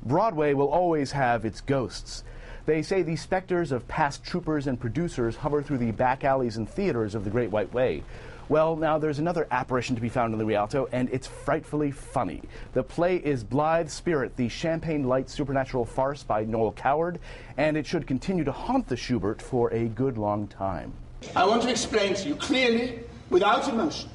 Broadway will always have its ghosts. They say the specters of past troopers and producers hover through the back alleys and theaters of the Great White Way. Well, now there's another apparition to be found in the Rialto, and it's frightfully funny. The play is Blithe Spirit, the Champagne Light supernatural farce by Noel Coward, and it should continue to haunt the Schubert for a good long time. I want to explain to you clearly, without emotion,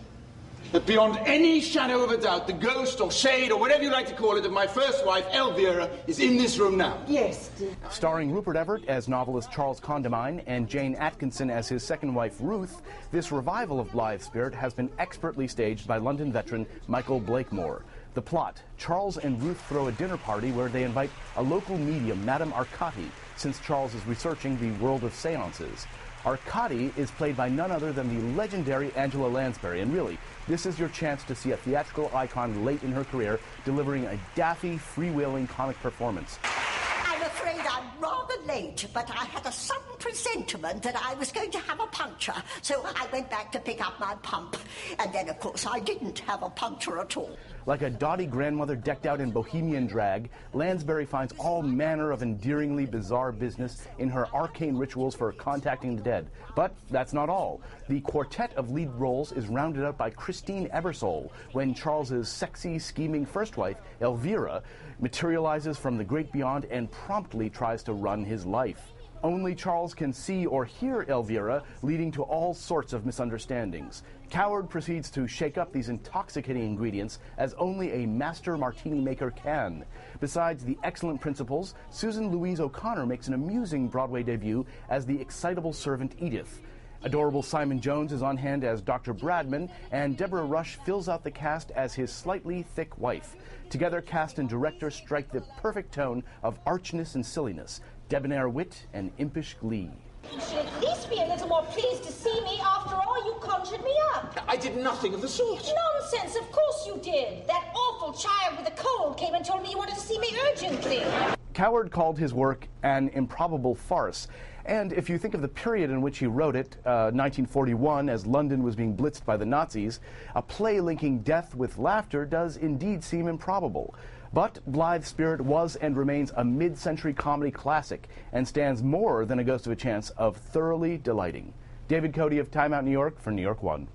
that beyond any shadow of a doubt, the ghost or shade or whatever you like to call it of my first wife, Elvira, is in this room now. Yes, dear. Starring Rupert Everett as novelist Charles Condamine and Jane Atkinson as his second wife, Ruth, this revival of Blithe Spirit has been expertly staged by London veteran Michael Blakemore. The plot: Charles and Ruth throw a dinner party where they invite a local medium, Madame Arcati, since Charles is researching the world of seances. Arcati is played by none other than the legendary Angela Lansbury, and really, this is your chance to see a theatrical icon late in her career delivering a daffy, freewheeling comic performance. I'm afraid I'm rather late, but I had a sudden presentiment that I was going to have a puncture, so I went back to pick up my pump. And then, of course, I didn't have a puncture at all. Like a dotty grandmother decked out in bohemian drag, Lansbury finds all manner of endearingly bizarre business in her arcane rituals for contacting the dead. But that's not all. The quartet of lead roles is rounded out by Christine Ebersole when Charles's sexy, scheming first wife, Elvira, materializes from the great beyond and promptly tries to run his life. Only Charles can see or hear Elvira, leading to all sorts of misunderstandings. Coward proceeds to shake up these intoxicating ingredients as only a master martini maker can. Besides the excellent principals, Susan Louise O'Connor makes an amusing Broadway debut as the excitable servant Edith. Adorable Simon Jones is on hand as Dr. Bradman, and Deborah Rush fills out the cast as his slightly thick wife. Together, cast and director strike the perfect tone of archness and silliness, debonair wit and impish glee. You should at least be a little more pleased to see me. After all, you conjured me up. I did nothing of the sort. Nonsense, of course you did. That awful child with a cold came and told me you wanted to see me urgently. Coward called his work an improbable farce. And if you think of the period in which he wrote it, 1941, as London was being blitzed by the Nazis, a play linking death with laughter does indeed seem improbable. But Blithe Spirit was and remains a mid-century comedy classic and stands more than a ghost of a chance of thoroughly delighting. David Cody of Time Out New York for New York One.